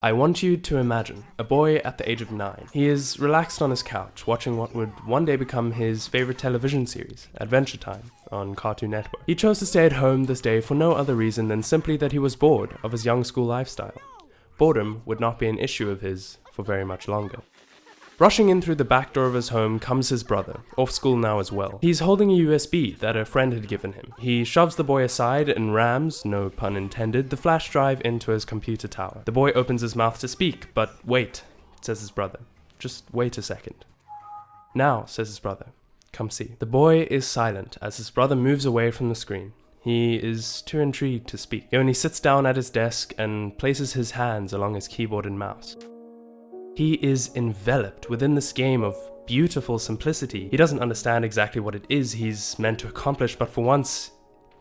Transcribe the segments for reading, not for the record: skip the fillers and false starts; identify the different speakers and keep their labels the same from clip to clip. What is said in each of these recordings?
Speaker 1: I want you to imagine a boy at the age of 9. He is relaxed on his couch, watching what would one day become his favorite television series, Adventure Time, on Cartoon Network. He chose to stay at home this day for no other reason than simply that he was bored of his young school lifestyle. Boredom would not be an issue of his for very much longer. Rushing in through the back door of his home comes his brother, off school now as well. He's holding a USB that a friend had given him. He shoves the boy aside and rams, no pun intended, the flash drive into his computer tower. The boy opens his mouth to speak, but wait, says his brother. Just wait a second. Now, says his brother, come see. The boy is silent as his brother moves away from the screen. He is too intrigued to speak. He only sits down at his desk and places his hands along his keyboard and mouse. He is enveloped within this game of beautiful simplicity. He doesn't understand exactly what it is he's meant to accomplish, but for once,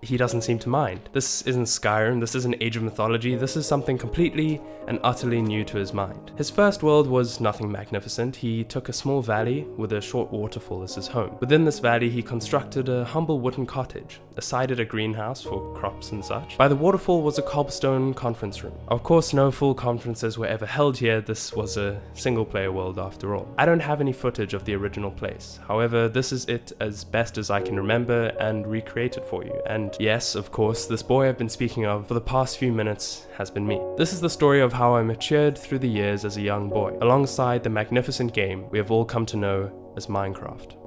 Speaker 1: he doesn't seem to mind. This isn't Skyrim, this isn't Age of Mythology, this is something completely and utterly new to his mind. His first world was nothing magnificent. He took a small valley with a short waterfall as his home. Within this valley, he constructed a humble wooden cottage, aside it a greenhouse for crops and such. By the waterfall was a cobblestone conference room. Of course, no full conferences were ever held here. This was a single-player world after all. I don't have any footage of the original place. However, this is it as best as I can remember and recreate it for you. And yes, of course, this boy I've been speaking of for the past few minutes has been me. This is the story of how I matured through the years as a young boy, alongside the magnificent game we have all come to know as Minecraft.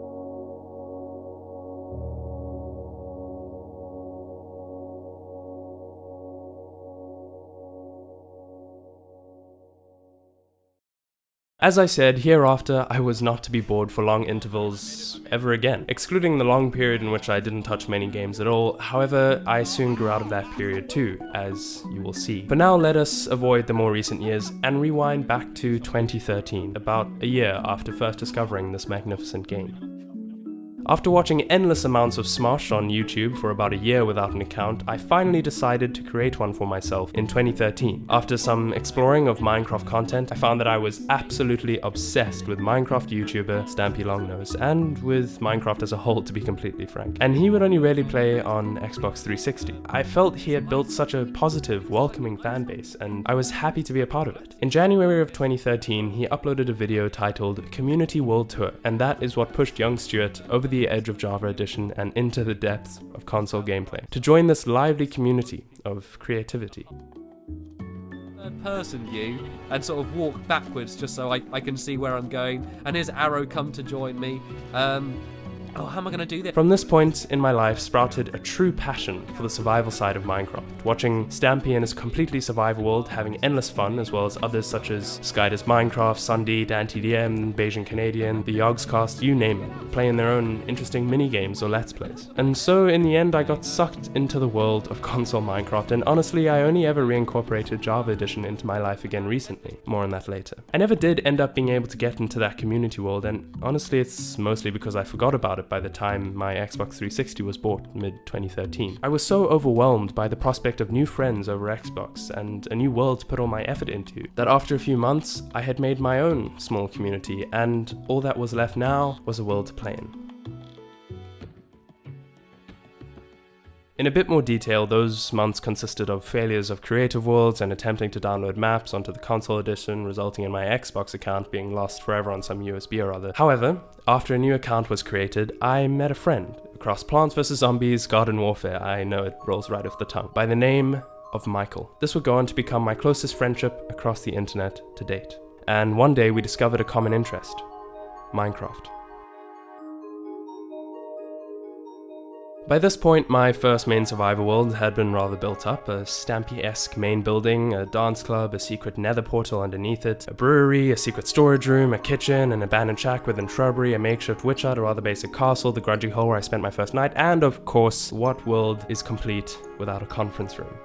Speaker 1: As I said, hereafter I was not to be bored for long intervals ever again, excluding the long period in which I didn't touch many games at all. However, I soon grew out of that period too, as you will see. For now, let us avoid the more recent years and rewind back to 2013, about a year after first discovering this magnificent game. After watching endless amounts of Smosh on YouTube for about a year without an account, I finally decided to create one for myself in 2013. After some exploring of Minecraft content, I found that I was absolutely obsessed with Minecraft YouTuber Stampy Longnose, and with Minecraft as a whole, to be completely frank. And he would only really play on Xbox 360. I felt he had built such a positive, welcoming fan base, and I was happy to be a part of it. In January of 2013, he uploaded a video titled Community World Tour, and that is what pushed young Stuart over the edge of Java Edition and into the depths of console gameplay, to join this lively community of creativity.
Speaker 2: Third person view and sort of walk backwards just so I can see where I'm going, and his arrow come to join me. Oh, how am I going to do this?
Speaker 1: From this point in my life sprouted a true passion for the survival side of Minecraft, watching Stampy in his completely survival world having endless fun, as well as others such as Skydas Minecraft, Sunday, DanTDM, Bayesian Canadian, the Yogscast, you name it, playing their own interesting mini-games or Let's Plays. And so in the end I got sucked into the world of console Minecraft, and honestly I only ever reincorporated Java Edition into my life again recently. More on that later. I never did end up being able to get into that community world, and honestly it's mostly because I forgot about it by the time my Xbox 360 was bought mid-2013. I was so overwhelmed by the prospect of new friends over Xbox and a new world to put all my effort into that after a few months I had made my own small community, and all that was left now was a world to play in. In a bit more detail, those months consisted of failures of creative worlds and attempting to download maps onto the console edition, resulting in my Xbox account being lost forever on some USB or other. However, after a new account was created, I met a friend across Plants vs. Zombies, Garden Warfare, I know it rolls right off the tongue, by the name of Michael. This would go on to become my closest friendship across the internet to date. And one day we discovered a common interest: Minecraft. By this point, my first main survival world had been rather built up: a Stampy-esque main building, a dance club, a secret nether portal underneath it, a brewery, a secret storage room, a kitchen, an abandoned shack within shrubbery, a makeshift witch hut, a rather basic castle, the grudgy hole where I spent my first night, and of course, what world is complete without a conference room?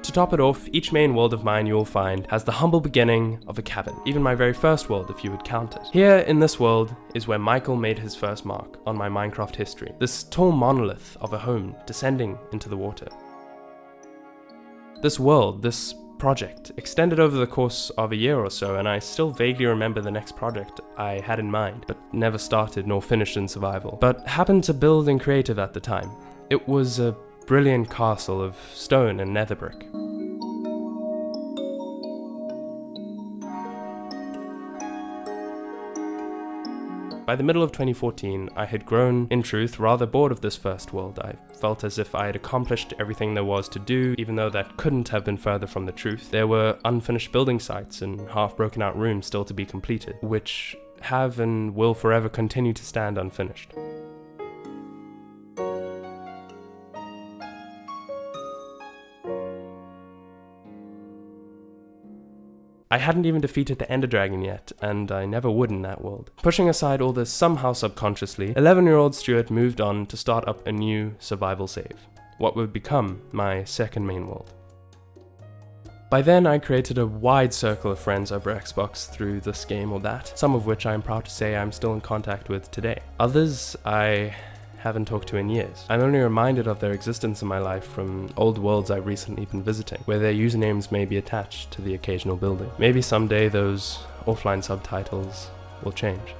Speaker 1: To top it off, each main world of mine you will find has the humble beginning of a cabin, even my very first world if you would count it. Here in this world is where Michael made his first mark on my Minecraft history, this tall monolith of a home descending into the water. This world, this project, extended over the course of a year or so, and I still vaguely remember the next project I had in mind, but never started nor finished in survival, but happened to build in creative at the time. It was a brilliant castle of stone and nether brick. By the middle of 2014, I had grown, in truth, rather bored of this first world. I felt as if I had accomplished everything there was to do, even though that couldn't have been further from the truth. There were unfinished building sites and half-broken out rooms still to be completed, which have and will forever continue to stand unfinished. I hadn't even defeated the Ender Dragon yet, and I never would in that world. Pushing aside all this somehow subconsciously, 11-year-old Stuart moved on to start up a new survival save, what would become my second main world. By then, I created a wide circle of friends over Xbox through this game or that, some of which I'm proud to say I'm still in contact with today. Others I haven't talked to in years. I'm only reminded of their existence in my life from old worlds I've recently been visiting, where their usernames may be attached to the occasional building. Maybe someday those offline subtitles will change.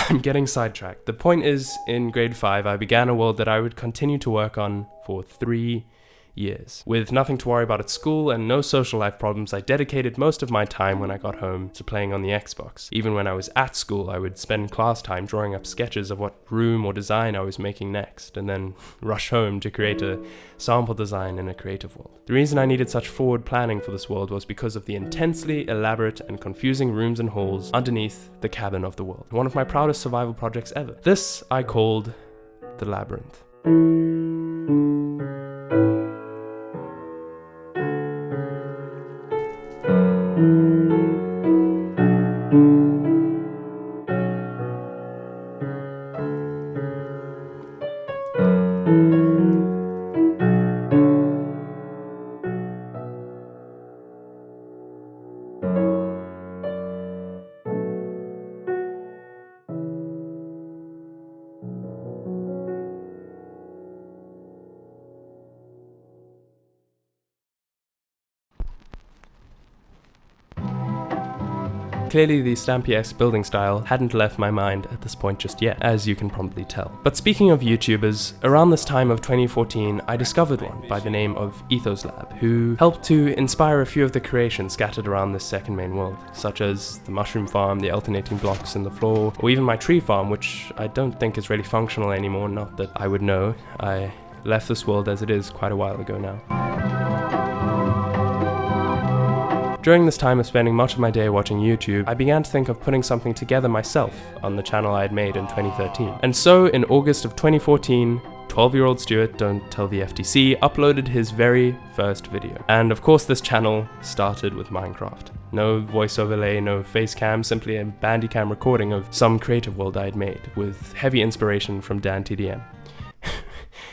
Speaker 1: I'm getting sidetracked. The point is, in grade 5, I began a world that I would continue to work on for 3 years. With nothing to worry about at school and no social life problems, I dedicated most of my time when I got home to playing on the Xbox. Even when I was at school, I would spend class time drawing up sketches of what room or design I was making next, and then rush home to create a sample design in a creative world. The reason I needed such forward planning for this world was because of the intensely elaborate and confusing rooms and halls underneath the cabin of the world. One of my proudest survival projects ever. This I called the Labyrinth. Clearly the Stampy-esque building style hadn't left my mind at this point just yet, as you can probably tell. But speaking of YouTubers, around this time of 2014, I discovered one by the name of EthosLab, who helped to inspire a few of the creations scattered around this second main world, such as the mushroom farm, the alternating blocks in the floor, or even my tree farm, which I don't think is really functional anymore, not that I would know. I left this world as it is quite a while ago now. During this time of spending much of my day watching YouTube, I began to think of putting something together myself on the channel I had made in 2013. And so, in August of 2014, 12-year-old Stuart, don't tell the FTC, uploaded his very first video. And of course this channel started with Minecraft. No voice overlay, no face cam, simply a Bandicam recording of some creative world I had made, with heavy inspiration from Dan TDM.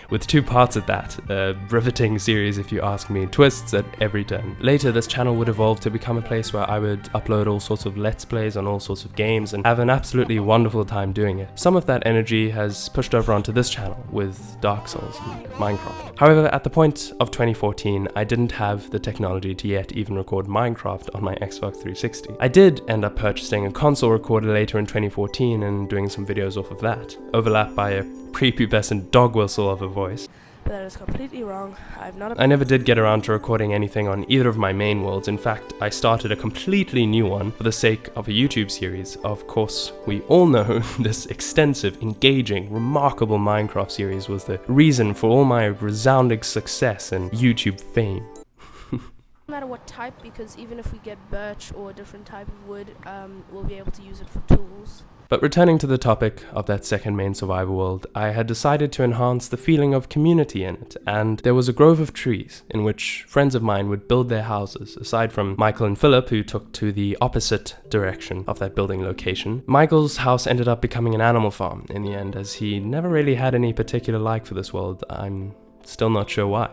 Speaker 1: With 2 parts at that, a riveting series if you ask me, twists at every turn. Later this channel would evolve to become a place where I would upload all sorts of let's plays on all sorts of games and have an absolutely wonderful time doing it. Some of that energy has pushed over onto this channel with Dark Souls and Minecraft. However, at the point of 2014, I didn't have the technology to yet even record Minecraft on my Xbox 360. I did end up purchasing a console recorder later in 2014 and doing some videos off of that, overlapped by a prepubescent dog whistle of a voice.
Speaker 3: But that is completely wrong.
Speaker 1: I never did get around to recording anything on either of my main worlds. In fact, I started a completely new one for the sake of a YouTube series. Of course, we all know this extensive, engaging, remarkable Minecraft series was the reason for all my resounding success and YouTube fame.
Speaker 3: No matter what type, because even if we get birch or a different type of wood, we'll be able to use it for tools.
Speaker 1: But returning to the topic of that second main survival world, I had decided to enhance the feeling of community in it, and there was a grove of trees in which friends of mine would build their houses. Aside from Michael and Philip, who took to the opposite direction of that building location, Michael's house ended up becoming an animal farm in the end, as he never really had any particular like for this world. I'm still not sure why.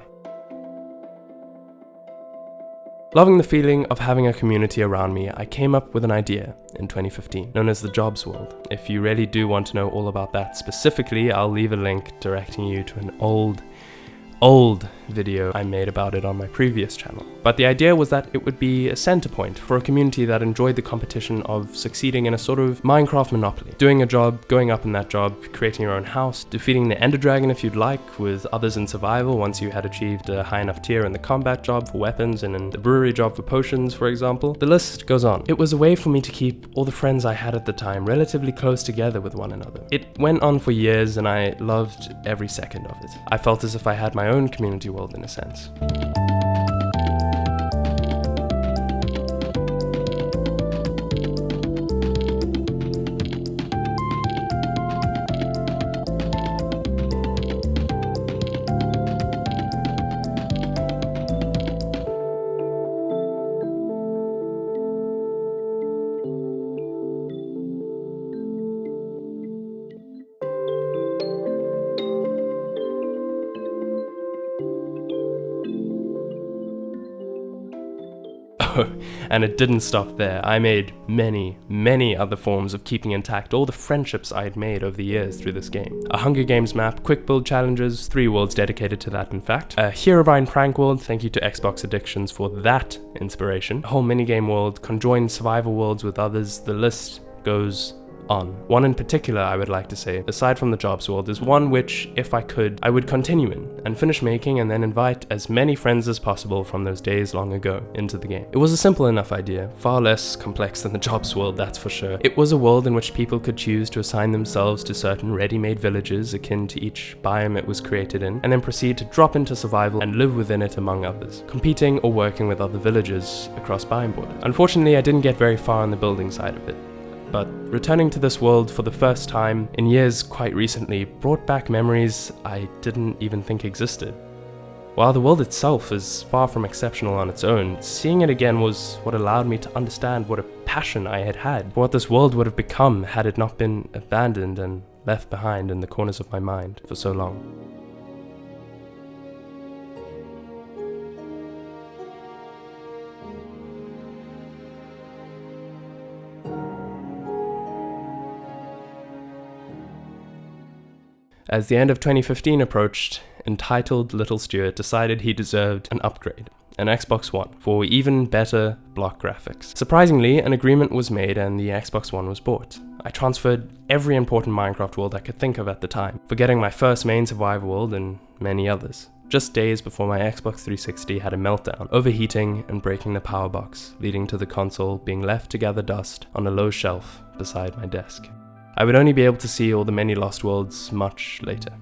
Speaker 1: Loving the feeling of having a community around me, I came up with an idea in 2015, known as the Jobs World. If you really do want to know all about that specifically, I'll leave a link directing you to an old old video I made about it on my previous channel. But the idea was that it would be a center point for a community that enjoyed the competition of succeeding in a sort of Minecraft monopoly. Doing a job, going up in that job, creating your own house, defeating the Ender Dragon if you'd like, with others in survival once you had achieved a high enough tier in the combat job for weapons and in the brewery job for potions, for example. The list goes on. It was a way for me to keep all the friends I had at the time relatively close together with one another. It went on for years and I loved every second of it. I felt as if I had my own community world in a sense. And it didn't stop there. I made many other forms of keeping intact all the friendships I had made over the years through this game. A Hunger Games map, quick build challenges, 3 worlds dedicated to that in fact. A Herobrine prank world, thank you to Xbox Addictions for that inspiration. A whole minigame world, conjoined survival worlds with others, the list goes on. One in particular I would like to say, aside from the jobs world, is one which, if I could, I would continue in and finish making and then invite as many friends as possible from those days long ago into the game. It was a simple enough idea, far less complex than the jobs world, that's for sure. It was a world in which people could choose to assign themselves to certain ready-made villages akin to each biome it was created in, and then proceed to drop into survival and live within it among others, competing or working with other villagers across biome borders. Unfortunately, I didn't get very far on the building side of it. But returning to this world for the first time in years quite recently brought back memories I didn't even think existed. While the world itself is far from exceptional on its own, seeing it again was what allowed me to understand what a passion I had for what this world would have become had it not been abandoned and left behind in the corners of my mind for so long. As the end of 2015 approached, entitled little Stuart decided he deserved an upgrade, an Xbox One, for even better block graphics. Surprisingly, an agreement was made and the Xbox One was bought. I transferred every important Minecraft world I could think of at the time, forgetting my first main survival world and many others. Just days before my Xbox 360 had a meltdown, overheating and breaking the power box, leading to the console being left to gather dust on a low shelf beside my desk. I would only be able to see all the many lost worlds much later.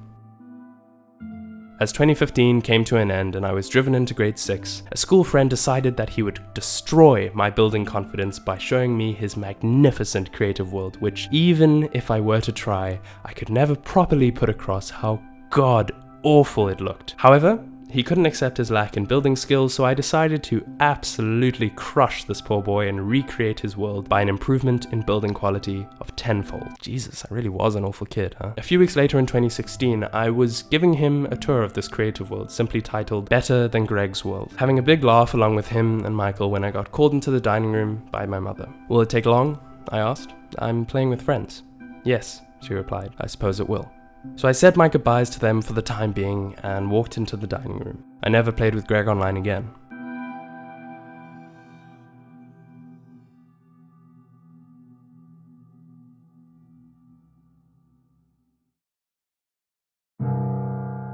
Speaker 1: As 2015 came to an end and I was driven into grade 6, a school friend decided that he would destroy my building confidence by showing me his magnificent creative world, which even if I were to try, I could never properly put across how god awful it looked. However, he couldn't accept his lack in building skills, so I decided to absolutely crush this poor boy and recreate his world by an improvement in building quality of tenfold. Jesus, I really was an awful kid, huh? A few weeks later in 2016, I was giving him a tour of this creative world, simply titled Better Than Greg's World, having a big laugh along with him and Michael when I got called into the dining room by my mother. Will it take long? I asked. I'm playing with friends. Yes, she replied. I suppose it will. So I said my goodbyes to them for the time being and walked into the dining room. I never played with Greg online again.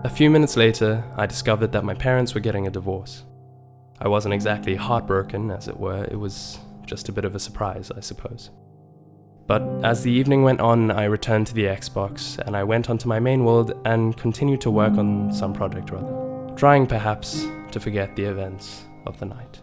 Speaker 1: A few minutes later, I discovered that my parents were getting a divorce. I wasn't exactly heartbroken, as it were, it was just a bit of a surprise, I suppose. But as the evening went on, I returned to the Xbox, and I went onto my main world and continued to work on some project or other, trying perhaps to forget the events of the night.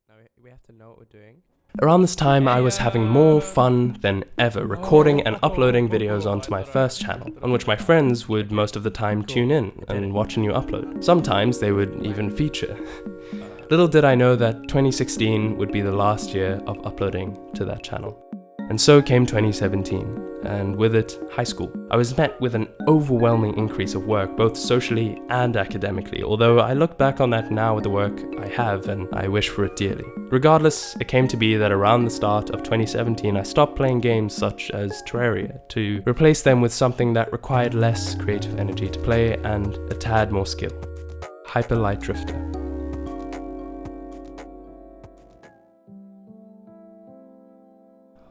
Speaker 1: Now we have to know what we're doing. Around this time, I was having more fun than ever recording and uploading videos onto my first channel, on which my friends would most of the time tune in and watch a new upload. Sometimes they would even feature. Little did I know that 2016 would be the last year of uploading to that channel. And so came 2017, and with it, high school. I was met with an overwhelming increase of work, both socially and academically, although I look back on that now with the work I have, and I wish for it dearly. Regardless, it came to be that around the start of 2017, I stopped playing games such as Terraria to replace them with something that required less creative energy to play and a tad more skill. Hyper Light Drifter.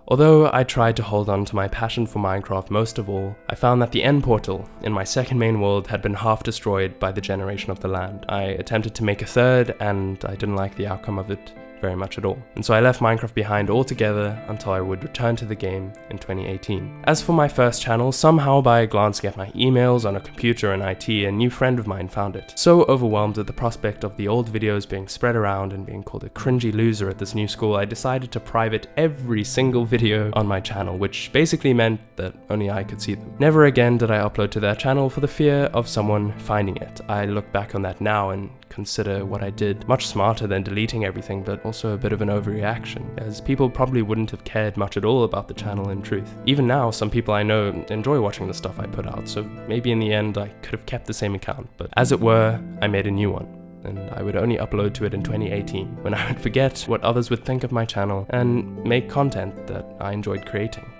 Speaker 1: Although I tried to hold on to my passion for Minecraft most of all, I found that the end portal in my second main world had been half destroyed by the generation of the land. I attempted to make a third, and I didn't like the outcome of it very much at all. And so I left Minecraft behind altogether until I would return to the game in 2018. As for my first channel, somehow by glancing at my emails on a computer in IT, a new friend of mine found it. So overwhelmed at the prospect of the old videos being spread around and being called a cringy loser at this new school, I decided to private every single video on my channel, which basically meant that only I could see them. Never again did I upload to their channel for the fear of someone finding it. I look back on that now and consider what I did much smarter than deleting everything, but also a bit of an overreaction, as people probably wouldn't have cared much at all about the channel in truth. Even now, some people I know enjoy watching the stuff I put out, so maybe in the end I could have kept the same account, but as it were, I made a new one. And I would only upload to it in 2018, when I would forget what others would think of my channel and make content that I enjoyed creating.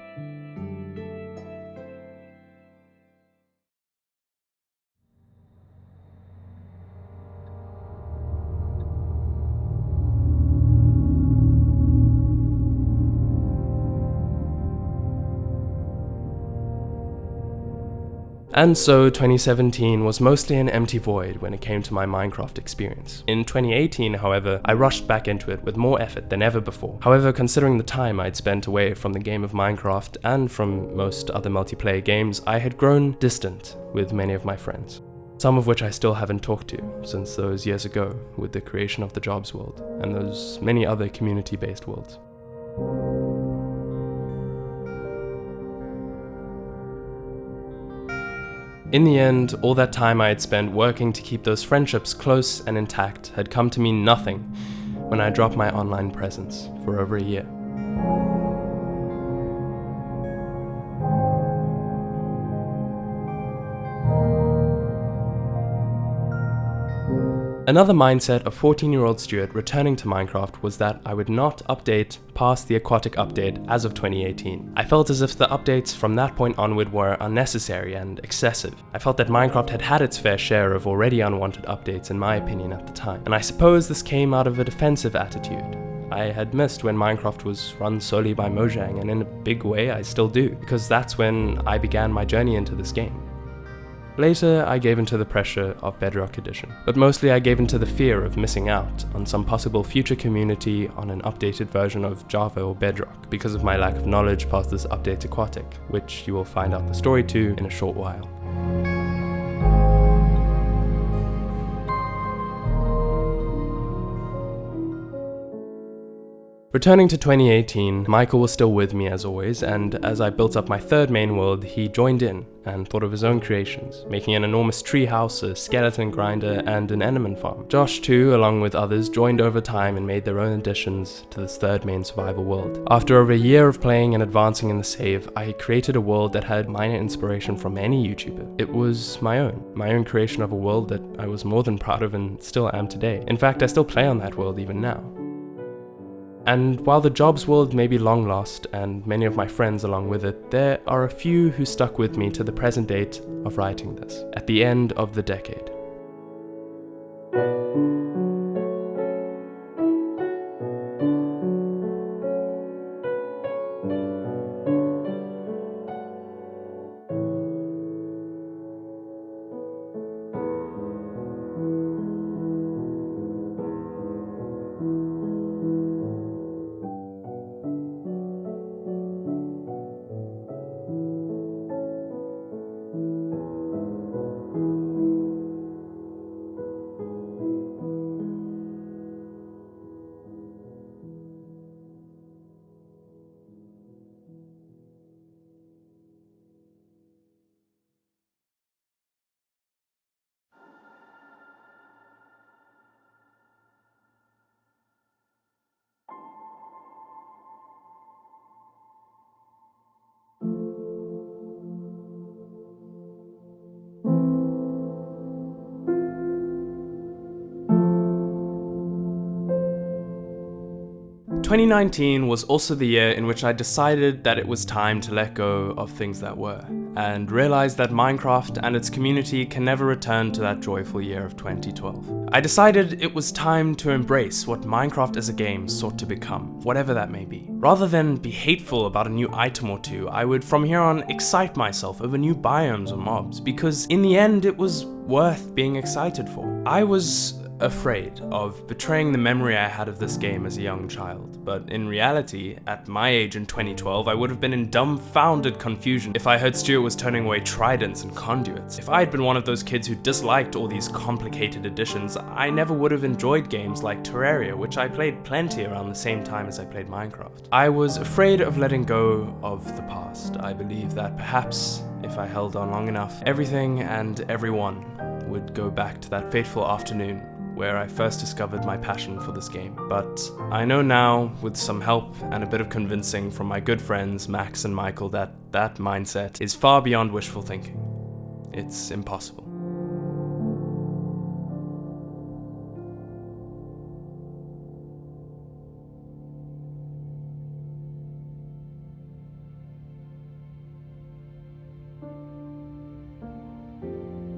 Speaker 1: And so 2017 was mostly an empty void when it came to my Minecraft experience. In 2018, however, I rushed back into it with more effort than ever before. However, considering the time I'd spent away from the game of Minecraft and from most other multiplayer games, I had grown distant with many of my friends. Some of which I still haven't talked to since those years ago with the creation of the Jobs world and those many other community-based worlds. In the end, all that time I had spent working to keep those friendships close and intact had come to mean nothing when I dropped my online presence for over a year. Another mindset of 14-year-old Stuart returning to Minecraft was that I would not update past the aquatic update as of 2018. I felt as if the updates from that point onward were unnecessary and excessive. I felt that Minecraft had had its fair share of already unwanted updates in my opinion at the time, and I suppose this came out of a defensive attitude. I had missed when Minecraft was run solely by Mojang, and in a big way I still do, because that's when I began my journey into this game. Later, I gave into the pressure of Bedrock Edition, but mostly I gave into the fear of missing out on some possible future community on an updated version of Java or Bedrock because of my lack of knowledge past this update aquatic, which you will find out the story to in a short while. Returning to 2018, Michael was still with me as always, and as I built up my third main world, he joined in and thought of his own creations, making an enormous treehouse, a skeleton grinder, and an enderman farm. Josh too, along with others, joined over time and made their own additions to this third main survival world. After over a year of playing and advancing in the save, I created a world that had minor inspiration from any YouTuber. It was my own creation of a world that I was more than proud of and still am today. In fact, I still play on that world even now. And while the Jobs world may be long lost, and many of my friends along with it, there are a few who stuck with me to the present date of writing this, at the end of the decade. 2019 was also the year in which I decided that it was time to let go of things that were, and realized that Minecraft and its community can never return to that joyful year of 2012. I decided it was time to embrace what Minecraft as a game sought to become, whatever that may be. Rather than be hateful about a new item or two, I would from here on excite myself over new biomes or mobs, because in the end it was worth being excited for. I was afraid of betraying the memory I had of this game as a young child, but in reality, at my age in 2012, I would have been in dumbfounded confusion if I heard Stuart was turning away tridents and conduits. If I had been one of those kids who disliked all these complicated additions, I never would have enjoyed games like Terraria, which I played plenty around the same time as I played Minecraft. I was afraid of letting go of the past. I believe that perhaps, if I held on long enough, everything and everyone would go back to that fateful afternoon where I first discovered my passion for this game. But I know now, with some help and a bit of convincing from my good friends Max and Michael, that that mindset is far beyond wishful thinking. It's impossible.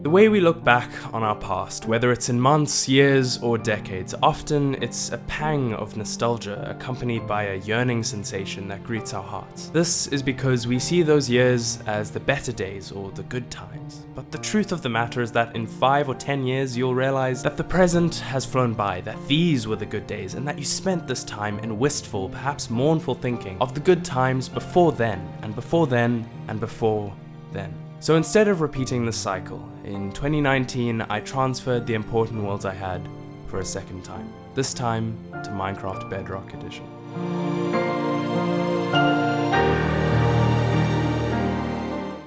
Speaker 1: The way we look back on our past, whether it's in months, years, or decades, often it's a pang of nostalgia accompanied by a yearning sensation that greets our hearts. This is because we see those years as the better days or the good times. But the truth of the matter is that in 5 or 10 years you'll realize that the present has flown by, that these were the good days, and that you spent this time in wistful, perhaps mournful thinking of the good times before then, and before then, and before then. So instead of repeating this cycle, in 2019 I transferred the important worlds I had for a second time. This time to Minecraft Bedrock Edition.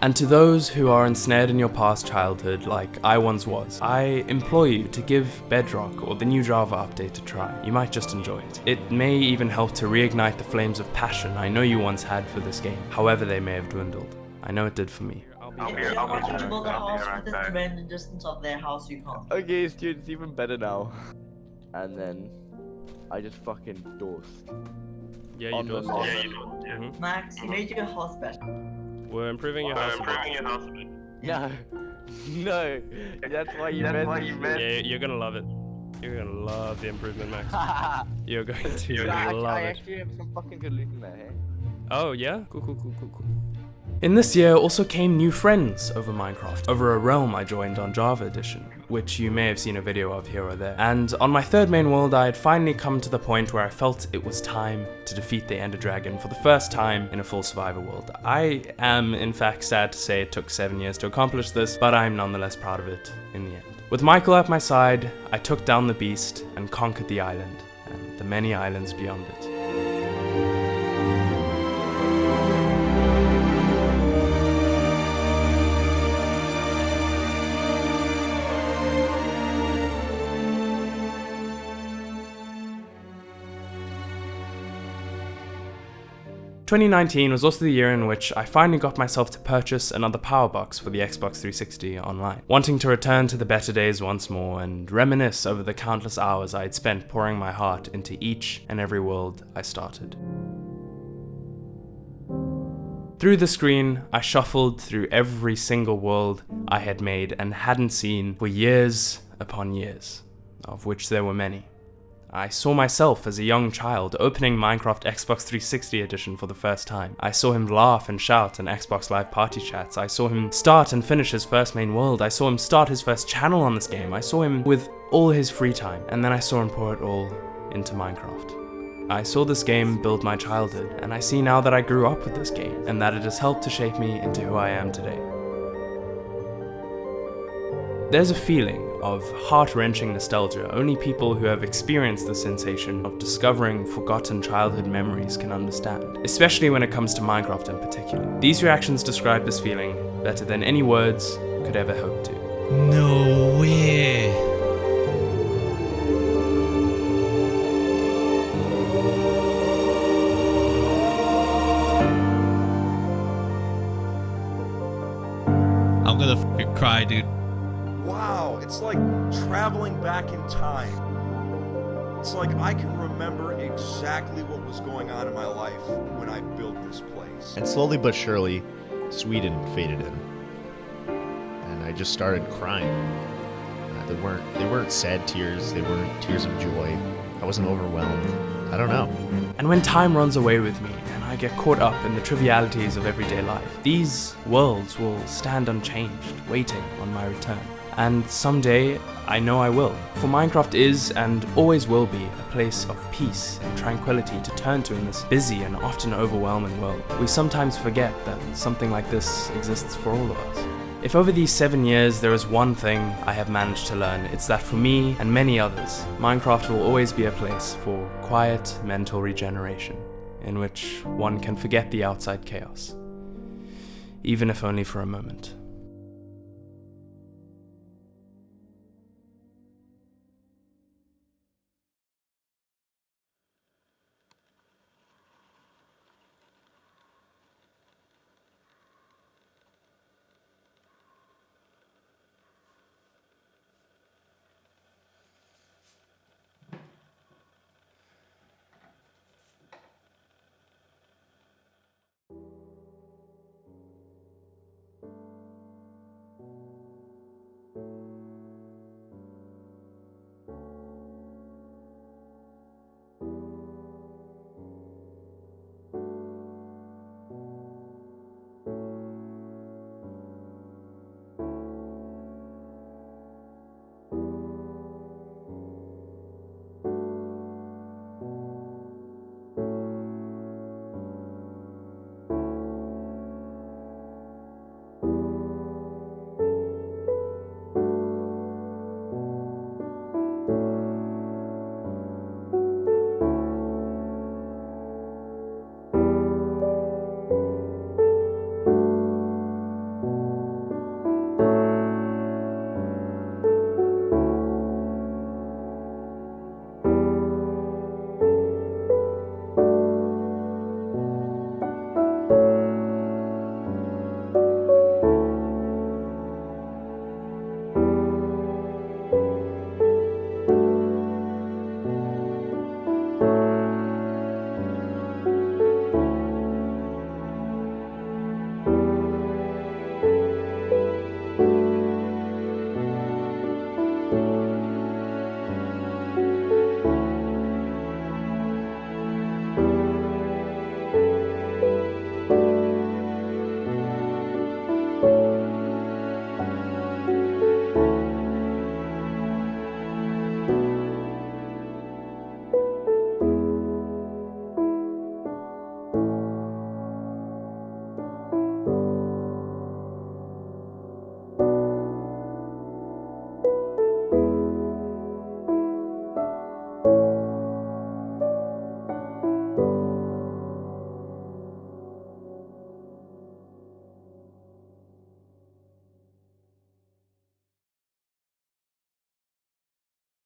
Speaker 1: And to those who are ensnared in your past childhood, like I once was, I implore you to give Bedrock or the new Java update a try. You might just enjoy it. It may even help to reignite the flames of passion I know you once had for this game, however they may have dwindled. I know it did for me.
Speaker 4: If you want to build a house within the random distance of their house, you can't.
Speaker 5: Okay, Stuart, it's even better now. And then I just fucking dorsed.
Speaker 1: Yeah, you dorsed.
Speaker 5: Yeah, you dorsed.
Speaker 1: Yeah.
Speaker 4: Max, you made your house better.
Speaker 1: We're improving your house a bit.
Speaker 5: No. No. That's why you missed.
Speaker 1: Yeah, you're gonna love it. You're gonna love the improvement, Max. You're going to love
Speaker 5: I
Speaker 1: it.
Speaker 5: actually have some fucking good loot in there, hey?
Speaker 1: Oh yeah? Cool. In this year also came new friends over Minecraft, over a realm I joined on Java Edition, which you may have seen a video of here or there. And on my third main world I had finally come to the point where I felt it was time to defeat the Ender Dragon for the first time in a full survivor world. I am in fact sad to say it took 7 years to accomplish this, but I'm nonetheless proud of it in the end. With Michael at my side, I took down the beast and conquered the island, and the many islands beyond it. 2019 was also the year in which I finally got myself to purchase another power box for the Xbox 360 online, wanting to return to the better days once more and reminisce over the countless hours I had spent pouring my heart into each and every world I started. Through the screen, I shuffled through every single world I had made and hadn't seen for years upon years, of which there were many. I saw myself as a young child opening Minecraft Xbox 360 edition for the first time. I saw him laugh and shout in Xbox Live party chats. I saw him start and finish his first main world. I saw him start his first channel on this game. I saw him with all his free time, and then I saw him pour it all into Minecraft. I saw this game build my childhood, and I see now that I grew up with this game, and that it has helped to shape me into who I am today. There's a feeling of heart-wrenching nostalgia only people who have experienced the sensation of discovering forgotten childhood memories can understand, especially when it comes to Minecraft in particular. These reactions describe this feeling better than any words could ever hope to.
Speaker 6: No way! I'm gonna fucking cry, dude.
Speaker 7: Wow, it's like traveling back in time. It's like I can remember exactly what was going on in my life when I built this place.
Speaker 8: And slowly but surely, Sweden faded in. And I just started crying. They weren't sad tears, they weren't tears of joy. I wasn't overwhelmed. I don't know.
Speaker 1: And when time runs away with me, and I get caught up in the trivialities of everyday life, these worlds will stand unchanged, waiting on my return. And someday, I know I will. For Minecraft is, and always will be, a place of peace and tranquility to turn to in this busy and often overwhelming world. We sometimes forget that something like this exists for all of us. If over these 7 years there is one thing I have managed to learn, it's that for me and many others, Minecraft will always be a place for quiet mental regeneration, in which one can forget the outside chaos, even if only for a moment.